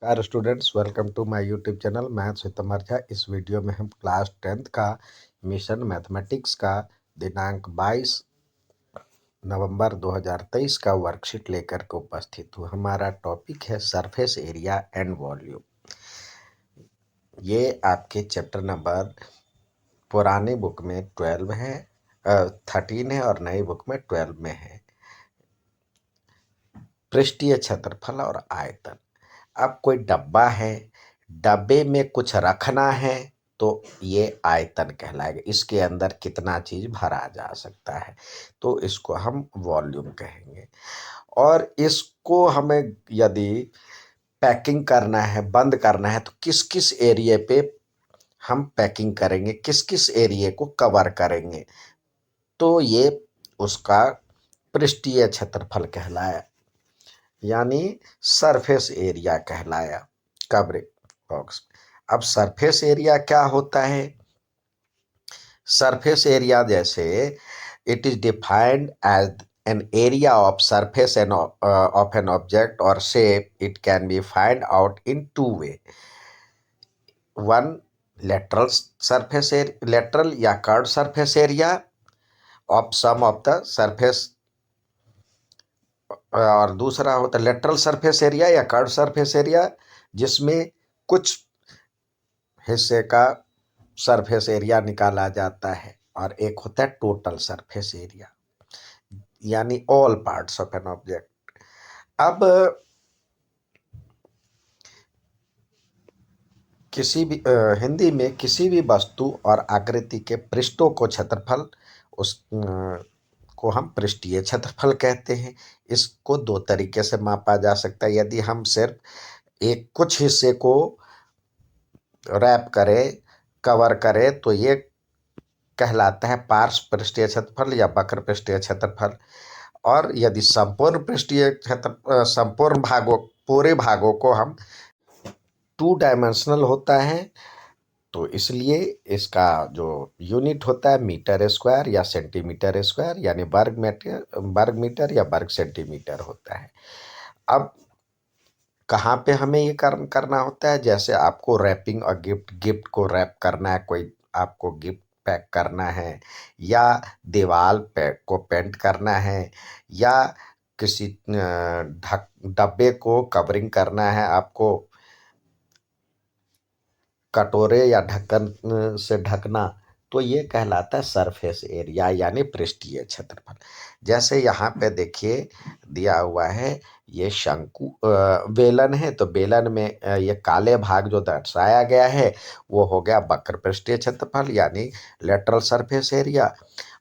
Car students, welcome to my YouTube channel maths with Amarja. इस video में हम class 10th का मिशन मैथमेटिक्स का दिनांक 22 नवंबर 2023 का वर्कशीट लेकर के उपस्थित हूँ। हमारा टॉपिक है सरफेस एरिया एंड वॉल्यूम। ये आपके चैप्टर नंबर पुराने बुक में 12 है, 13 है और नई बुक में 12 में है। पृष्ठीय क्षेत्रफल और आयतन। अब कोई डब्बा है, डब्बे में कुछ रखना है तो ये आयतन कहलाएगा। इसके अंदर कितना चीज भरा जा सकता है तो इसको हम वॉल्यूम कहेंगे। और इसको हमें यदि पैकिंग करना है, बंद करना है, तो किस किस एरिया पे हम पैकिंग करेंगे, किस किस एरिया को कवर करेंगे, तो ये उसका पृष्ठीय क्षेत्रफल कहलाया, यानी सरफेस एरिया कहलाया, कवरिंग बॉक्स। अब सरफेस एरिया क्या होता है? सरफेस एरिया जैसे it is defined as an area of surface and of an object और shape. It can be find out in two way. One, lateral surface lateral या curve surface area of sum of the surface, और दूसरा होता है lateral surface area या curve surface area, जिसमें कुछ हिस्से का सरफेस एरिया निकाला जाता है। और एक होता है टोटल सरफेस एरिया, यानी all parts of an object. अब किसी भी हिंदी में किसी भी वस्तु और आकृति के पृष्ठों को क्षेत्रफल, उस को हम पृष्ठीय क्षेत्रफल कहते हैं। इसको दो तरीके से मापा जा सकता है। यदि हम सिर्फ एक कुछ हिस्से को रैप करें, कवर करें, तो ये कहलाता है पार्श्व पृष्ठीय क्षेत्रफल या वक्र पृष्ठीय क्षेत्रफल। और यदि संपूर्ण पृष्ठीय क्षेत्र, संपूर्ण भागों, पूरे भागों को हम टू डायमेंशनल होता है, तो इसलिए इसका जो यूनिट होता है मीटर स्क्वायर या सेंटीमीटर स्क्वायर, यानी वर्ग मीटर या वर्ग सेंटीमीटर होता है। अब कहाँ पे हमें ये करना होता है? जैसे आपको रैपिंग और गिफ्ट को रैप करना है, कोई आपको गिफ्ट पैक करना है, या दीवार पे को पेंट करना है, या किसी डब्बे को कवरिंग करना है, आपको कटोरे या ढक्कन से ढकना, तो ये कहलाता है सरफेस एरिया यानी पृष्ठीय क्षेत्रफल। जैसे यहाँ पे देखिए दिया हुआ है, ये शंकु बेलन है, तो बेलन में ये काले भाग जो दर्शाया गया है वो हो गया वक्र पृष्ठीय क्षेत्रफल यानी लेटरल सरफेस एरिया।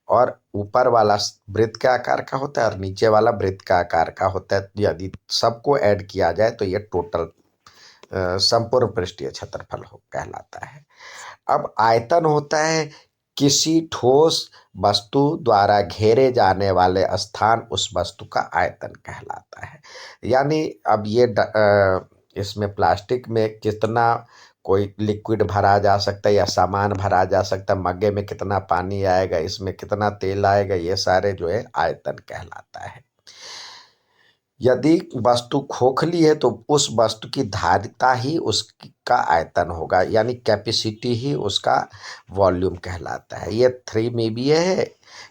और ऊपर वाला वृत्त के आकार का होता है और नीचे वाला वृत्त का आकार का होता है। यदि सबको ऐड किया जाए तो ये टोटल संपूर्ण पृष्ठीय क्षेत्रफल हो कहलाता है। अब आयतन होता है किसी ठोस वस्तु द्वारा घेरे जाने वाले स्थान, उस वस्तु का आयतन कहलाता है। यानी अब ये इसमें प्लास्टिक में कितना कोई लिक्विड भरा जा सकता है या सामान भरा जा सकता है, मग्गे में कितना पानी आएगा, इसमें कितना तेल आएगा, ये सारे जो है आयतन कहलाता है। यदि वस्तु खोखली है तो उस वस्तु की धारिता ही उसका आयतन होगा, यानी कैपेसिटी ही उसका वॉल्यूम कहलाता है। ये 3 में भी है,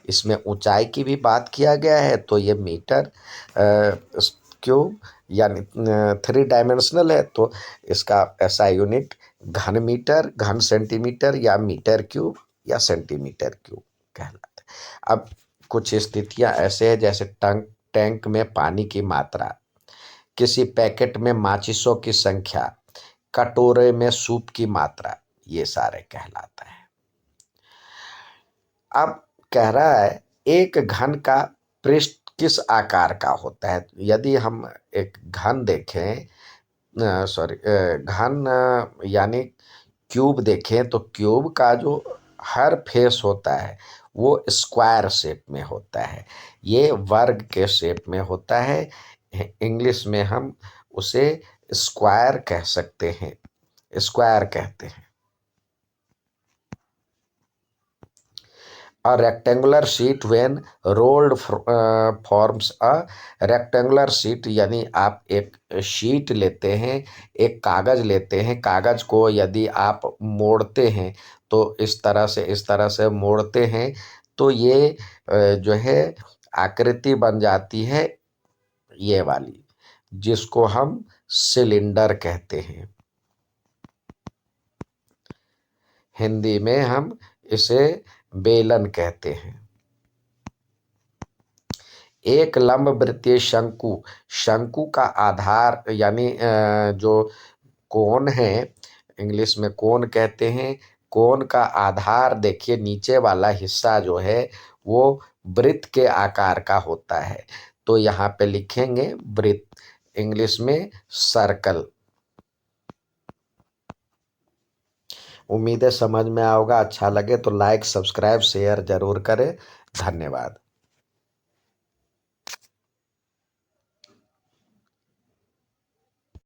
इसमें ऊंचाई की भी बात किया गया है, तो ये मीटर क्यूब यानी 3 डायमेंशनल है, तो इसका ऐसा यूनिट घन मीटर, घन सेंटीमीटर या मीटर क्यूब या सेंटीमीटर क्यूब कहलाता है। अब कुछ स्थितियां ऐसे हैं, जैसे टैंक में पानी की मात्रा, किसी पैकेट में माचिसों की संख्या, कटोरे में सूप की मात्रा, ये सारे कहलाता है। अब कह रहा है एक घन का पृष्ठ किस आकार का होता है। यदि हम एक घन देखें, सॉरी घन यानी क्यूब देखें, तो क्यूब का जो हर फेस होता है वो स्क्वायर शेप में होता है, ये वर्ग के शेप में होता है। इंग्लिश में हम उसे स्क्वायर कह सकते हैं, स्क्वायर कहते हैं। A rectangular sheet when rolled forms a rectangular sheet, यानी आप एक शीट लेते हैं, एक कागज लेते हैं, कागज को यदि आप मोड़ते हैं तो इस तरह से मोड़ते हैं तो ये जो है आकृति बन जाती है ये वाली, जिसको हम सिलेंडर कहते हैं। हिंदी में हम इसे बेलन कहते हैं। एक लंबवृत्तीय शंकु, शंकु का आधार यानी जो कोण है, इंग्लिश में कोण कहते हैं। कोण का आधार देखिए, नीचे वाला हिस्सा जो है वो वृत्त के आकार का होता है, तो यहाँ पे लिखेंगे वृत्त, इंग्लिश में सर्कल। उम्मीद है समझ में आओगा। अच्छा लगे तो लाइक सब्सक्राइब शेयर जरूर करें। धन्यवाद।